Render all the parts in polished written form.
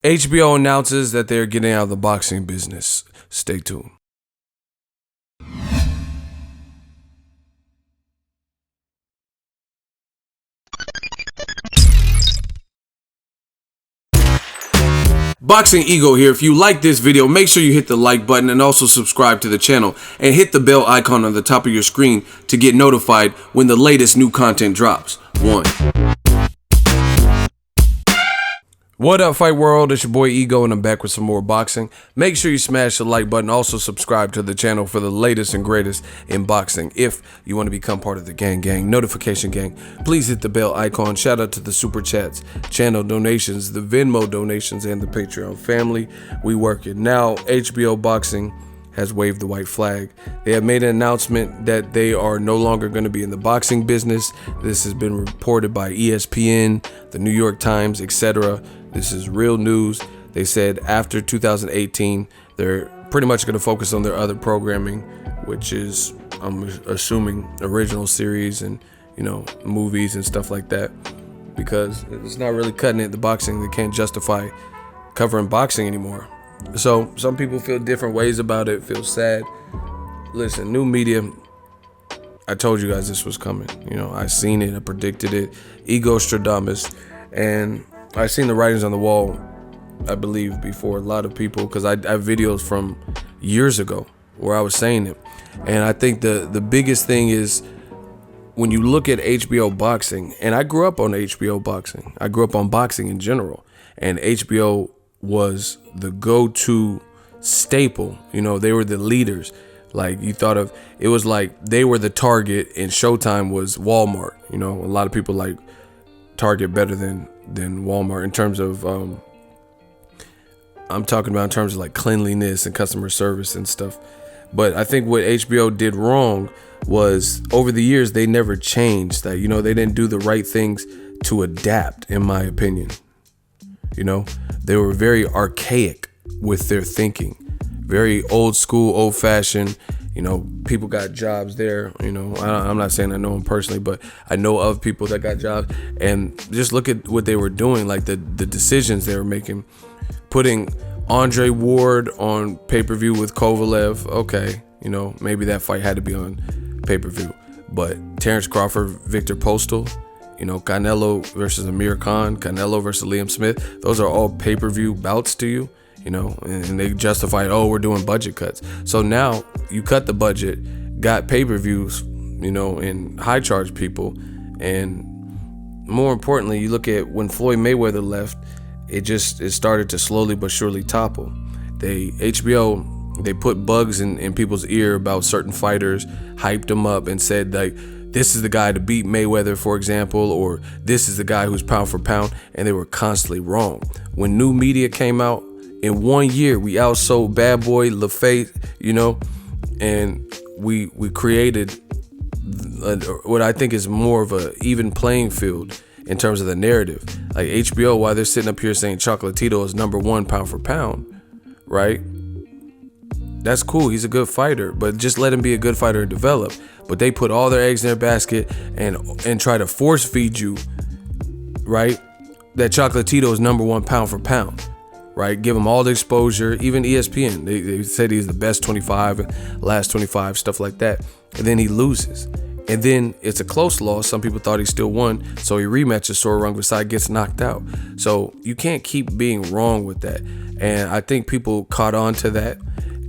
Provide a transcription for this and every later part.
HBO announces that they're getting out of the boxing business. Stay tuned. Boxingego here. If you like this video, make sure you hit the like button and also subscribe to the channel and hit the bell icon on the top of your screen to get notified when the latest new content drops. What up, Fight World? It's your boy Ego, and I'm back with some more boxing. Make sure you smash the like button. Also subscribe to the channel for the latest and greatest in boxing. If you want to become part of the gang, notification gang, please hit the bell icon. Shout out to the super chats, channel donations, the Venmo donations, and the Patreon family. We working. Now, HBO Boxing has waved the white flag. They have made an announcement that they are no longer going to be in the boxing business. This has been reported by ESPN, the New York Times, etc. This is real news. They said after 2018, they're pretty much going to focus on their other programming, which is, I'm assuming, original series and, movies and stuff like that, because it's not really cutting it. The boxing, they can't justify covering boxing anymore. So some people feel different ways about it, feel sad. Listen, new media, I told you guys this was coming. I seen it, I predicted it. Ego Stradamus, and I seen the writings on the wall, I believe, before a lot of people, because I have videos from years ago where I was saying it. And I think the biggest thing is when you look at HBO Boxing, and I grew up on HBO Boxing. I grew up on boxing in general, and HBO was the go-to staple. They were the leaders. Like, you thought of, it was like they were the Target and Showtime was Walmart. A lot of people like Target better than Walmart in terms of I'm talking about in terms of like cleanliness and customer service and stuff. But I think what HBO did wrong was over the years they never changed that. They didn't do the right things to adapt, in my opinion. They were very archaic with their thinking, very old school, old fashioned. People got jobs there. I'm not saying I know them personally, but I know of people that got jobs. And just look at what they were doing, like the decisions they were making. Putting Andre Ward on pay-per-view with Kovalev. Okay, maybe that fight had to be on pay-per-view. But Terrence Crawford, Victor Postal, Canelo versus Amir Khan, Canelo versus Liam Smith. Those are all pay-per-view bouts to you. And they justified, we're doing budget cuts. So now you cut the budget, got pay-per-views, and high charge people. And more importantly, you look at when Floyd Mayweather left, it started to slowly but surely topple. HBO, they put bugs in people's ear about certain fighters, hyped them up and said, like, this is the guy to beat Mayweather, for example, or this is the guy who's pound for pound, and they were constantly wrong. When new media came out, in 1 year, we outsold Bad Boy, LaFate, and we created what I think is more of a even playing field in terms of the narrative. Like HBO, while they're sitting up here saying Chocolatito is #1 pound for pound, right? That's cool. He's a good fighter, but just let him be a good fighter and develop. But they put all their eggs in their basket and try to force feed you, right, that Chocolatito is #1 pound for pound. Right, give him all the exposure. Even ESPN, they said he's the best 25, last 25, stuff like that. And then he loses. And then it's a close loss. Some people thought he still won. So he rematches Sor Rungvisai, gets knocked out. So you can't keep being wrong with that. And I think people caught on to that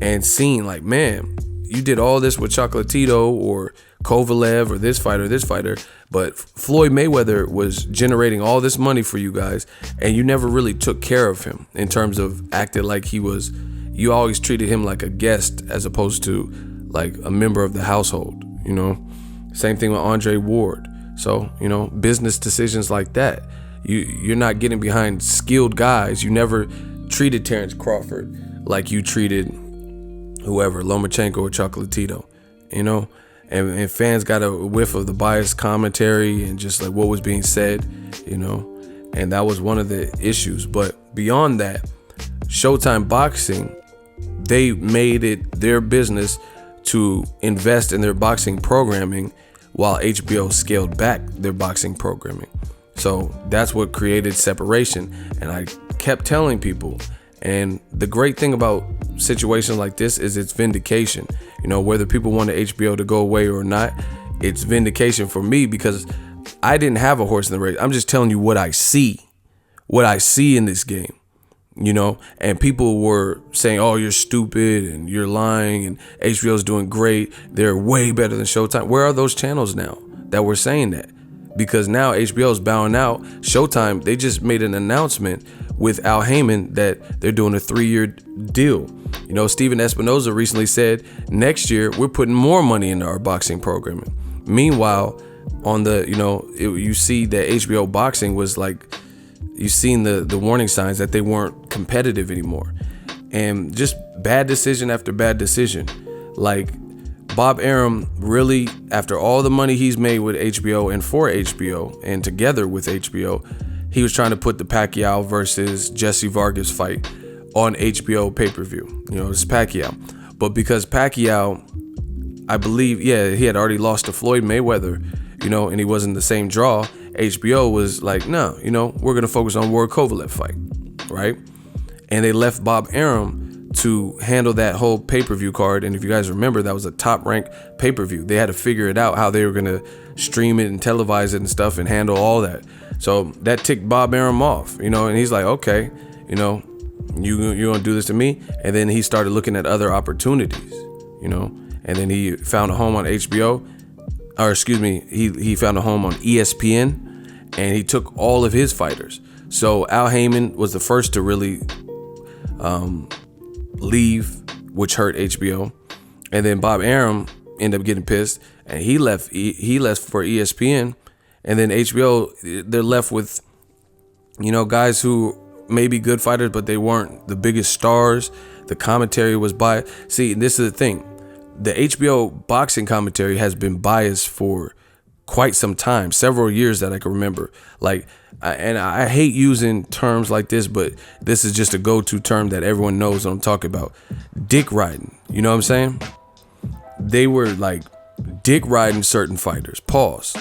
and seen like, man, you did all this with Chocolatito or Kovalev or this fighter, but Floyd Mayweather was generating all this money for you guys, and you never really took care of him in terms of acted like he was. You always treated him like a guest as opposed to like a member of the household. Same thing with Andre Ward. So business decisions like that. You're not getting behind skilled guys. You never treated Terrence Crawford like you treated whoever, Lomachenko or Chocolatito. And fans got a whiff of the biased commentary and just like what was being said, and that was one of the issues. But beyond that, Showtime Boxing, they made it their business to invest in their boxing programming while HBO scaled back their boxing programming. So that's what created separation. And kept telling people. And the great thing about situations like this is it's vindication. You know, whether people want the HBO to go away or not, it's vindication for me, because I didn't have a horse in the race. I'm just telling you what I see in this game, you know. And people were saying, oh, you're stupid and you're lying and HBO's doing great. They're way better than Showtime. Where are those channels now that were saying that? Because now HBO's bowing out. Showtime, they just made an announcement with Al Heyman that they're doing a 3-year deal. You know, Steven Espinoza recently said next year we're putting more money into our boxing programming. Meanwhile, on the, you know, you see that HBO boxing was like, you've seen the warning signs that they weren't competitive anymore. And just bad decision after bad decision. Like Bob Arum really, after all the money he's made with HBO and for HBO and together with HBO, he was trying to put the Pacquiao versus Jesse Vargas fight on HBO pay-per-view. You know, it's Pacquiao. But because Pacquiao, I believe, yeah, he had already lost to Floyd Mayweather, you know, and he wasn't the same draw, HBO was like, no, you know, we're going to focus on Ward Kovalev fight, right? And they left Bob Arum to handle that whole pay-per-view card. And if you guys remember, that was a top-ranked pay-per-view. They had to figure it out how they were going to stream it and televise it and stuff and handle all that. So that ticked Bob Arum off, you know, and he's like, okay, you know, you're going to do this to me? And then he started looking at other opportunities, you know, and then he found a home on HBO, or excuse me, he found a home on ESPN, and he took all of his fighters. So Al Heyman was the first to really leave, which hurt HBO. And then Bob Arum ended up getting pissed, and he left for ESPN. And then HBO, they're left with, you know, guys who may be good fighters, but they weren't the biggest stars. The commentary was biased. See, this is the thing. The HBO boxing commentary has been biased for quite some time, several years that I can remember. Like, and I hate using terms like this, but this is just a go-to term that everyone knows what I'm talking about. Dick riding. You know what I'm saying? They were like dick riding certain fighters. Pause.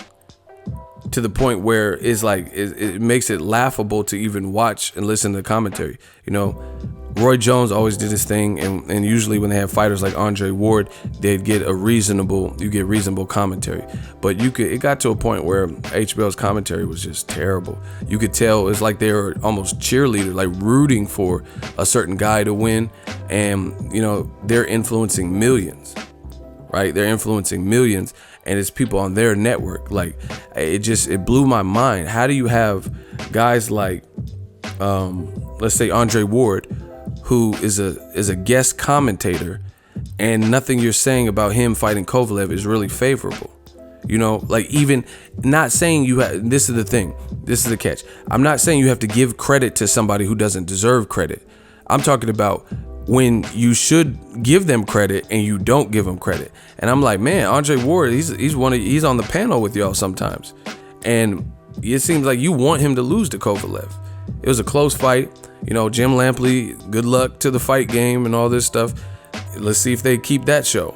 To the point where it's like it makes it laughable to even watch and listen to the commentary. You know, Roy Jones always did his thing, and usually when they have fighters like Andre Ward, they'd get reasonable commentary. But it got to a point where HBO's commentary was just terrible. You could tell it's like they were almost cheerleaders, like rooting for a certain guy to win, and you know, they're influencing millions, right? They're influencing millions. And it's people on their network. Like, it blew my mind. How do you have guys like, let's say Andre Ward, who is a guest commentator, and nothing you're saying about him fighting Kovalev is really favorable? You know, like, even not saying this is the thing. This is the catch. I'm not saying you have to give credit to somebody who doesn't deserve credit. I'm talking about when you should give them credit and you don't give them credit. And I'm like, man, Andre Ward, he's on the panel with y'all sometimes, and it seems like you want him to lose to Kovalev. It was a close fight. You know, Jim Lampley, good luck to the fight game and all this stuff. Let's see if they keep that show,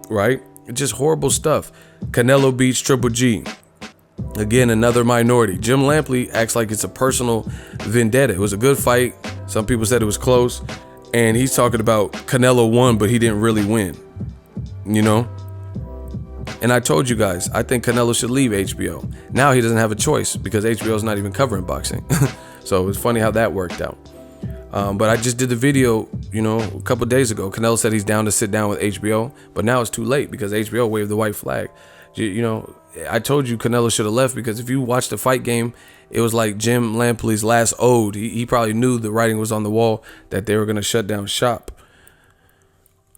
right? It's just horrible stuff. Canelo beats Triple G. Again, another minority. Jim Lampley acts like it's a personal vendetta. It was a good fight. Some people said it was close. And he's talking about Canelo won, but he didn't really win, you know? And I told you guys, I think Canelo should leave HBO. Now he doesn't have a choice because HBO is not even covering boxing. So it's funny how that worked out. But I just did the video, you know, a couple days ago. Canelo said he's down to sit down with HBO, but now it's too late because HBO waved the white flag. You know, I told you Canelo should have left, because if you watch the fight game, it was like Jim Lampley's last ode. He probably knew the writing was on the wall that they were going to shut down shop.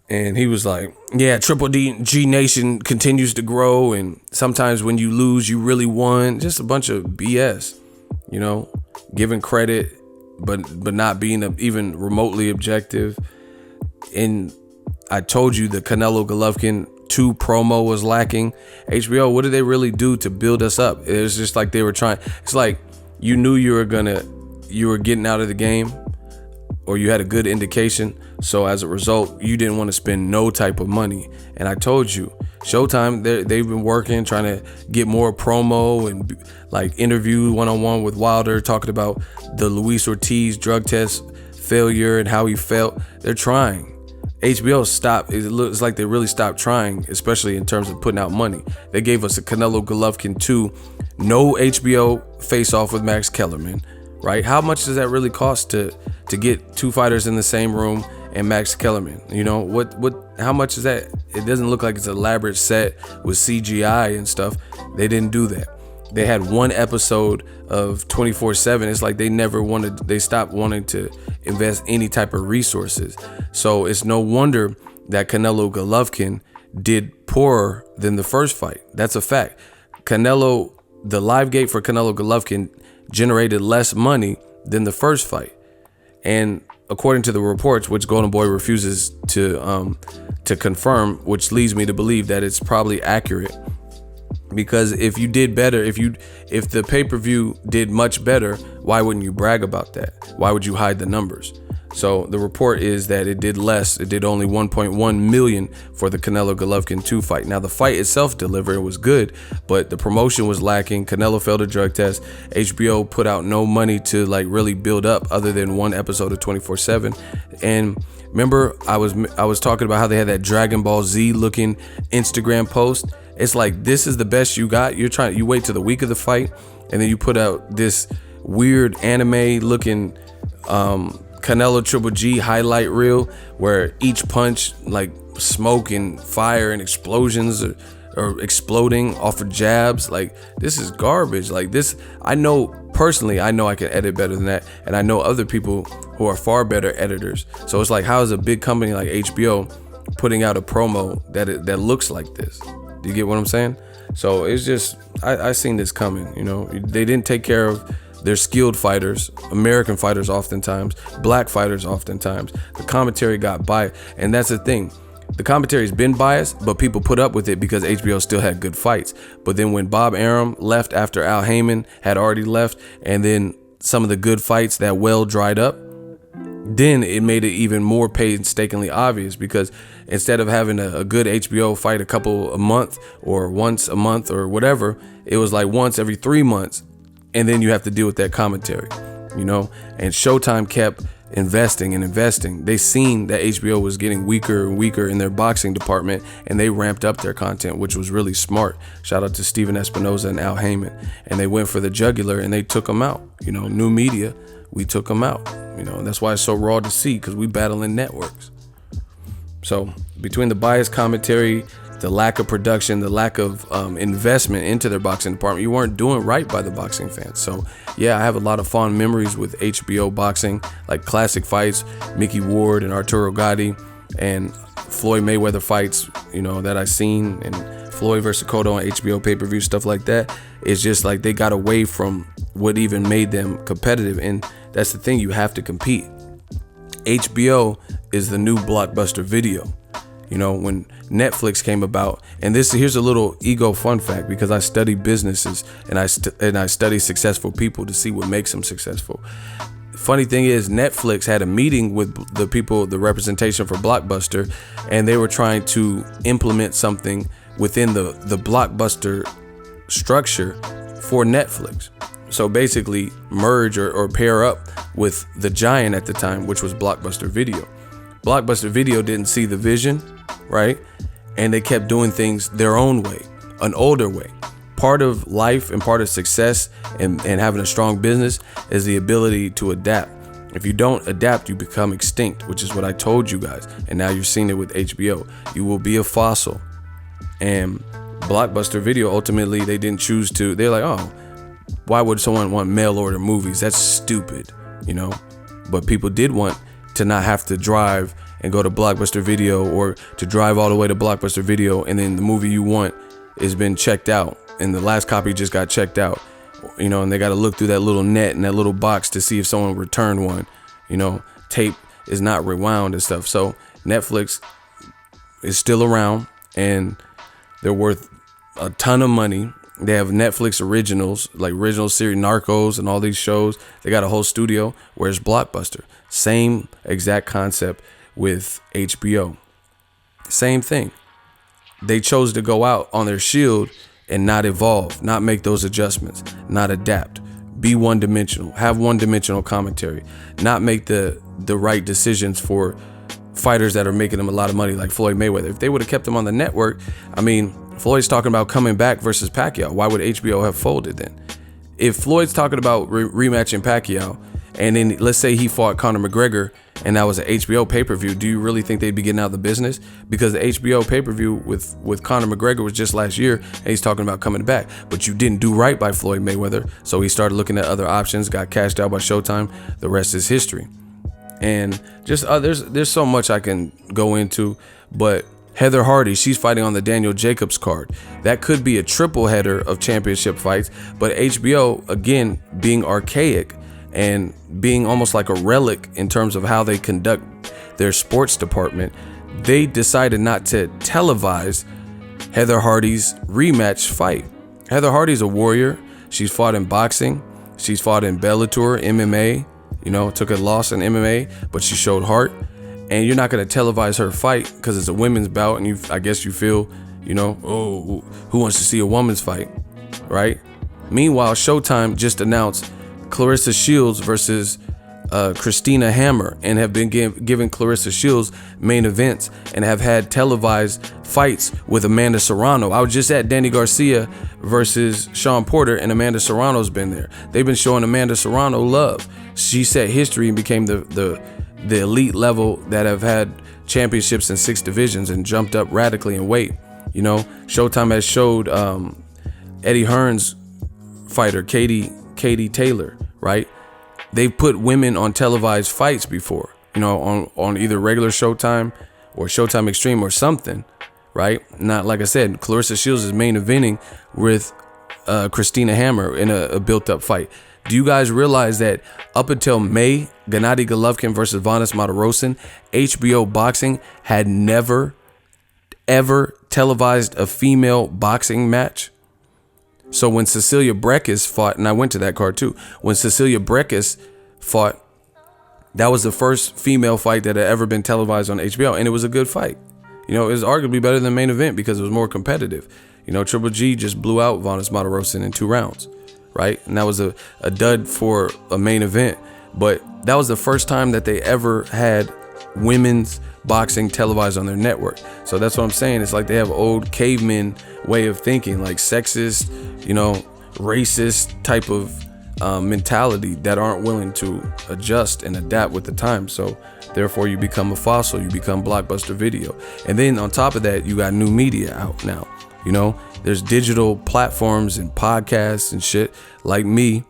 And he was like, yeah, Triple G Nation continues to grow, and sometimes when you lose, you really won. Just a bunch of BS, you know, giving credit, but not being even remotely objective. And I told you the Canelo Golovkin 2 promo was lacking. HBO, what did they really do to build us up? It was just like they were trying. It's like you knew you were getting out of the game, or you had a good indication. So as a result, you didn't want to spend no type of money. And I told you, Showtime, they've been working, trying to get more promo and like interview one-on-one with Wilder, talking about the Luis Ortiz drug test failure and how he felt. They're trying. HBO stopped. It looks like they really stopped trying, especially in terms of putting out money. They gave us a Canelo Golovkin 2, no HBO face-off with Max Kellerman, right? How much does that really cost to get two fighters in the same room and Max Kellerman? You know, how much is that? It doesn't look like it's an elaborate set with CGI and stuff. They didn't do that. They had one episode of 24/7. It's like they stopped wanting to invest any type of resources. So it's no wonder that Canelo Golovkin did poorer than the first fight. That's a fact. The live gate for Canelo Golovkin generated less money than the first fight. And according to the reports, which Golden Boy refuses to confirm, which leads me to believe that it's probably accurate. Because if you did better, if the pay-per-view did much better, why wouldn't you brag about that? Why would you hide the numbers? So the report is that it did less. It did only 1.1 million for the Canelo Golovkin 2 fight. Now the fight itself delivered, it was good, but the promotion was lacking. Canelo failed a drug test. HBO put out no money to like really build up other than one episode of 24/7. And remember, I was talking about how they had that Dragon Ball Z looking Instagram post. It's like, this is the best you got. You wait till the week of the fight, and then you put out this weird anime looking Canelo Triple G highlight reel where each punch like smoke and fire and explosions or exploding off of jabs. Like, this is garbage. Like this, I know I can edit better than that, and I know other people who are far better editors. So it's like, how is a big company like HBO putting out a promo that looks like this? Do you get what I'm saying? So it's just, I seen this coming. You know, they didn't take care of their skilled fighters, American fighters oftentimes, black fighters oftentimes. The commentary got biased, and that's the thing. The commentary's been biased, but people put up with it because HBO still had good fights. But then when Bob Arum left after Al Heyman had already left, and then some of the good fights that well dried up, then it made it even more painstakingly obvious, because instead of having a good HBO fight a month or once a month or whatever, it was like once every 3 months, and then you have to deal with that commentary, you know. And Showtime kept investing and investing. They seen that HBO was getting weaker and weaker in their boxing department, and they ramped up their content, which was really smart. Shout out to Steven Espinoza and Al Heyman. And they went for the jugular and they took them out. You know, new media, we took them out. You know, and that's why it's so raw to see, because we battling networks. So between the biased commentary, the lack of production, the lack of investment into their boxing department, you weren't doing right by the boxing fans. So yeah, I have a lot of fond memories with HBO boxing, like classic fights, Mickey Ward and Arturo Gatti, and Floyd Mayweather fights, you know, that I seen, and Floyd versus Cotto on HBO pay-per-view, stuff like that. It's just like they got away from what even made them competitive. And that's the thing, you have to compete. HBO is the new Blockbuster Video. You know, when Netflix came about, and here's a little ego fun fact, because I study businesses and I study successful people to see what makes them successful. Funny thing is, Netflix had a meeting with the people, the representation for Blockbuster, and they were trying to implement something within the Blockbuster structure for Netflix. So basically merge or pair up with the giant at the time, which was Blockbuster Video. Blockbuster Video didn't see the vision, right? And they kept doing things their own way, an older way. Part of life and part of success and having a strong business is the ability to adapt. If you don't adapt, you become extinct, which is what I told you guys. And now you're seeing it with HBO. You will be a fossil. And Blockbuster Video, ultimately, they didn't choose to. They're like, oh, why would someone want mail order movies? That's stupid, you know? But people did want to not have to drive and go to Blockbuster Video, or to drive all the way to Blockbuster Video, and then the movie you want has been checked out, and the last copy just got checked out, you know, and they got to look through that little net and that little box to see if someone returned one, you know, tape is not rewound and stuff. So Netflix is still around, and they're worth a ton of money. They have Netflix originals, like original series, Narcos, and all these shows. They got a whole studio. Where's Blockbuster? Same exact concept with HBO. Same thing. they chose to go out on their shield and not evolve, not make those adjustments, not adapt, be one-dimensional, have one-dimensional commentary, not make the right decisions for fighters that are making them a lot of money, like Floyd Mayweather. If they would have kept him on the network, I mean, Floyd's talking about coming back versus Pacquiao. Why would HBO have folded then? If Floyd's talking about rematching Pacquiao, and then let's say he fought Conor McGregor and that was an HBO pay-per-view, do you really think they'd be getting out of the business? Because the HBO pay-per-view with Conor McGregor was just last year, and he's talking about coming back. But you didn't do right by Floyd Mayweather, so he started looking at other options, got cashed out by Showtime. The rest is history. And just there's so much I can go into, but Heather Hardy, she's fighting on the Daniel Jacobs card. That could be a triple header of championship fights, but HBO, again, being archaic and being almost like a relic in terms of how they conduct their sports department, they decided not to televise Heather Hardy's rematch fight. Heather Hardy's a warrior. She's fought in boxing. She's fought in Bellator, MMA, took a loss in MMA, but she showed heart. And you're not going to televise her fight because it's a women's bout, and I guess you feel, oh, who wants to see a woman's fight, right? Meanwhile, Showtime just announced Clarissa Shields versus Christina Hammer, and have been giving Clarissa Shields main events and have had televised fights with Amanda Serrano. I was just at Danny Garcia versus Sean Porter, and Amanda Serrano's been there. They've been showing Amanda Serrano love. She set history and became the elite level that have had championships in 6 divisions and jumped up radically in weight. Showtime has showed Eddie Hearn's fighter, Katie Taylor, right? They've put women on televised fights before, on either regular Showtime or Showtime Extreme or something, right? Not, like I said, Clarissa Shields is main eventing with Christina Hammer in a built-up fight. Do you guys realize that up until May, Gennady Golovkin versus Vanes Martirosyan, HBO Boxing had never, ever televised a female boxing match? So when Cecilia Brækhus fought, and I went to that card too, when Cecilia Brækhus fought, that was the first female fight that had ever been televised on HBO, and it was a good fight. It was arguably better than main event because it was more competitive. Triple G just blew out Vanes Martirosyan in 2 rounds. Right? And that was a dud for a main event. But that was the first time that they ever had women's boxing televised on their network. So that's what I'm saying. It's like they have old caveman way of thinking, like sexist, racist type of mentality that aren't willing to adjust and adapt with the time. So therefore you become a fossil, you become Blockbuster Video. And then on top of that, you got new media out now. There's digital platforms and podcasts and shit like me,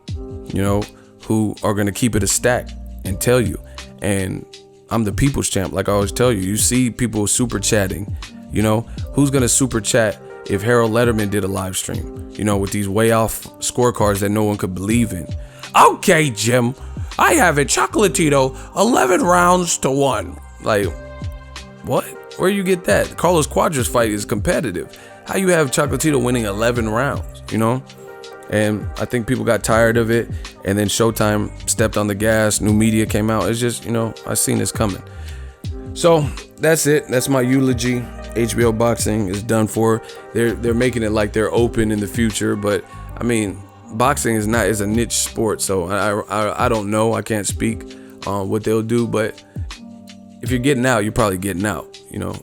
who are going to keep it a stack and tell you. And I'm the people's champ. Like I always tell you, you see people super chatting, who's going to super chat if Harold Letterman did a live stream, with these way off scorecards that no one could believe in. Okay, Jim, I have it Chocolatito 11 rounds to 1. Like, what? Where you get that? Carlos Cuadras fight is competitive. How you have Chocolatito winning 11 rounds, And I think people got tired of it, and then Showtime stepped on the gas, new media came out. It's just, I seen this coming. So that's it. That's my eulogy. HBO Boxing is done for. They're making it like they're open in the future, but I mean, boxing is a niche sport, so I don't know. I can't speak on what they'll do, but if you're getting out, you're probably getting out.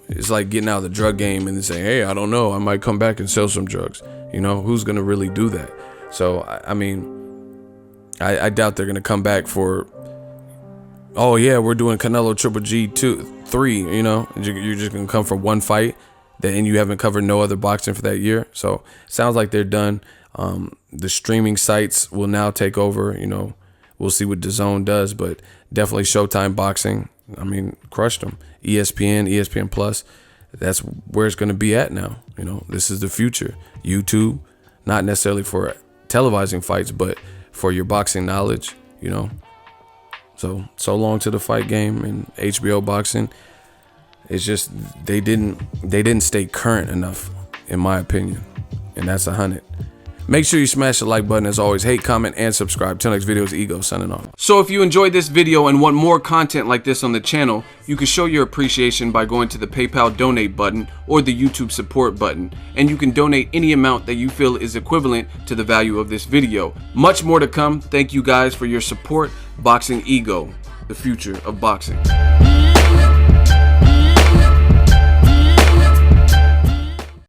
It's like getting out of the drug game and then saying, hey, I don't know, I might come back and sell some drugs. Who's going to really do that? So, I mean, I doubt they're going to come back for, oh, yeah, we're doing Canelo Triple G 3, you're just going to come for one fight, and you haven't covered no other boxing for that year. So, sounds like they're done. The streaming sites will now take over, we'll see what DAZN does, but definitely Showtime Boxing, I mean, crushed them. ESPN Plus, that's where it's going to be at now. This is the future. YouTube, not necessarily for televising fights, but for your boxing knowledge, So long to the fight game and HBO Boxing. It's just they didn't stay current enough, in my opinion, and that's 100. Make sure you smash the like button as always. Hate, comment, and subscribe. Till next video, it's Ego signing off. So if you enjoyed this video and want more content like this on the channel, you can show your appreciation by going to the PayPal donate button or the YouTube support button, and you can donate any amount that you feel is equivalent to the value of this video. Much more to come. Thank you guys for your support. Boxingego, the future of boxing.